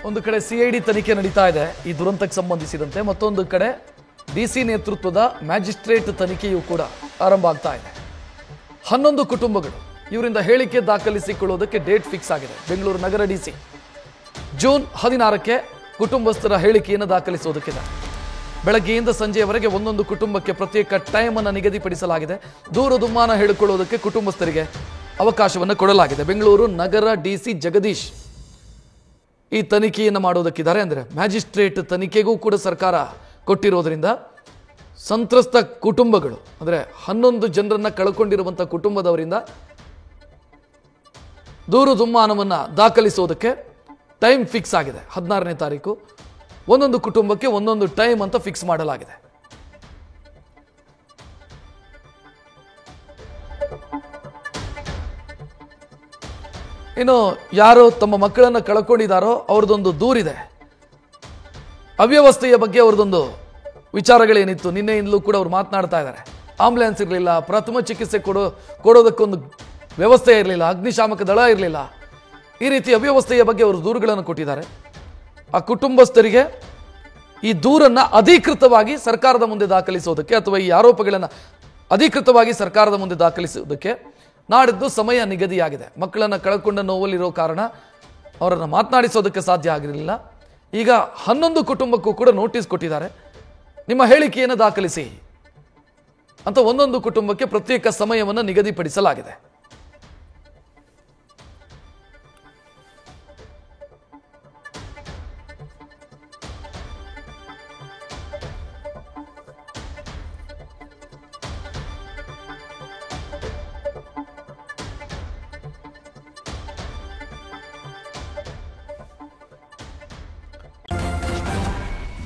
ಒಂದು ಕಡೆ ಸಿಐಡಿ ತನಿಖೆ ನಡೀತಾ ಇದೆ ಈ ದುರಂತಕ್ಕೆ ಸಂಬಂಧಿಸಿದಂತೆ, ಮತ್ತೊಂದು ಕಡೆ ಡಿಸಿ ನೇತೃತ್ವದ ಮ್ಯಾಜಿಸ್ಟ್ರೇಟ್ ತನಿಖೆಯೂ ಕೂಡ ಆರಂಭ ಆಗ್ತಾ ಇದೆ. 11 ಕುಟುಂಬಗಳು ಇವರಿಂದ ಹೇಳಿಕೆ ದಾಖಲಿಸಿಕೊಳ್ಳುವುದಕ್ಕೆ ಡೇಟ್ ಫಿಕ್ಸ್ ಆಗಿದೆ. ಬೆಂಗಳೂರು ನಗರ ಡಿಸಿ ಜೂನ್ 16ಕ್ಕೆ ಕುಟುಂಬಸ್ಥರ ಹೇಳಿಕೆಯನ್ನು ದಾಖಲಿಸುವುದಕ್ಕಿದೆ. ಬೆಳಗ್ಗೆಯಿಂದ ಸಂಜೆಯವರೆಗೆ ಒಂದೊಂದು ಕುಟುಂಬಕ್ಕೆ ಪ್ರತ್ಯೇಕ ಟೈಮ್ ಅನ್ನು ನಿಗದಿಪಡಿಸಲಾಗಿದೆ. ದೂರು ದುಮ್ಮಾನ ಹೇಳಿಕೊಳ್ಳುವುದಕ್ಕೆ ಕುಟುಂಬಸ್ಥರಿಗೆ ಅವಕಾಶವನ್ನು ಕೊಡಲಾಗಿದೆ. ಬೆಂಗಳೂರು ನಗರ ಡಿಸಿ ಜಗದೀಶ್ ಈ ತನಿಖೆಯನ್ನು ಮಾಡೋದಕ್ಕಿದ್ದಾರೆ. ಅಂದರೆ ಮ್ಯಾಜಿಸ್ಟ್ರೇಟ್ ತನಿಖೆಗೂ ಕೂಡ ಸರ್ಕಾರ ಕೊಟ್ಟಿರೋದ್ರಿಂದ ಸಂತ್ರಸ್ತ ಕುಟುಂಬಗಳು ಅಂದರೆ 11 ಜನರನ್ನ ಕಳ್ಕೊಂಡಿರುವಂಥ ಕುಟುಂಬದವರಿಂದ ದೂರು ದುಮ್ಮಾನವನ್ನು ದಾಖಲಿಸುವುದಕ್ಕೆ ಟೈಮ್ ಫಿಕ್ಸ್ ಆಗಿದೆ. 16ನೇ ತಾರೀಕು ಒಂದೊಂದು ಕುಟುಂಬಕ್ಕೆ ಒಂದೊಂದು ಟೈಮ್ ಅಂತ ಫಿಕ್ಸ್ ಮಾಡಲಾಗಿದೆ. ಇನ್ನು ಯಾರು ತಮ್ಮ ಮಕ್ಕಳನ್ನು ಕಳ್ಕೊಂಡಿದ್ದಾರೋ ಅವ್ರದ್ದೊಂದು ದೂರಿದೆ. ಅವ್ಯವಸ್ಥೆಯ ಬಗ್ಗೆ ಅವ್ರದ್ದೊಂದು ವಿಚಾರಗಳೇನಿತ್ತು, ನಿನ್ನೆಯಿಂದಲೂ ಕೂಡ ಅವ್ರು ಮಾತನಾಡ್ತಾ ಇದ್ದಾರೆ. ಆಂಬ್ಯುಲೆನ್ಸ್ ಇರಲಿಲ್ಲ, ಪ್ರಥಮ ಚಿಕಿತ್ಸೆ ಕೊಡೋದಕ್ಕೊಂದು ವ್ಯವಸ್ಥೆ ಇರಲಿಲ್ಲ, ಅಗ್ನಿಶಾಮಕ ದಳ ಇರಲಿಲ್ಲ, ಈ ರೀತಿ ಅವ್ಯವಸ್ಥೆಯ ಬಗ್ಗೆ ಅವರು ದೂರುಗಳನ್ನು ಕೊಟ್ಟಿದ್ದಾರೆ. ಆ ಕುಟುಂಬಸ್ಥರಿಗೆ ಈ ದೂರನ್ನು ಅಧಿಕೃತವಾಗಿ ಸರ್ಕಾರದ ಮುಂದೆ ದಾಖಲಿಸೋದಕ್ಕೆ ಅಥವಾ ಈ ಆರೋಪಗಳನ್ನು ಅಧಿಕೃತವಾಗಿ ಸರ್ಕಾರದ ಮುಂದೆ ದಾಖಲಿಸುವುದಕ್ಕೆ ನಾಡಿದ್ದು ಸಮಯ ನಿಗದಿಯಾಗಿದೆ. ಮಕ್ಕಳನ್ನು ಕಳ್ಕೊಂಡ ನೋವಲ್ಲಿರೋ ಕಾರಣ ಅವರನ್ನು ಮಾತನಾಡಿಸೋದಕ್ಕೆ ಸಾಧ್ಯ ಆಗಿರಲಿಲ್ಲ. ಈಗ 11 ಕುಟುಂಬಕ್ಕೂ ಕೂಡ ನೋಟಿಸ್ ಕೊಟ್ಟಿದ್ದಾರೆ. ನಿಮ್ಮ ಹೇಳಿಕೆಯನ್ನು ದಾಖಲಿಸಿ ಅಂತ ಒಂದೊಂದು ಕುಟುಂಬಕ್ಕೆ ಪ್ರತ್ಯೇಕ ಸಮಯವನ್ನು ನಿಗದಿಪಡಿಸಲಾಗಿದೆ.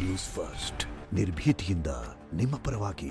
ನ್ಯೂಸ್ ಫಸ್ಟ್ ನಿರ್ಭೀತಿಯಿಂದ ನಿಮ್ಮ ಪರವಾಗಿ.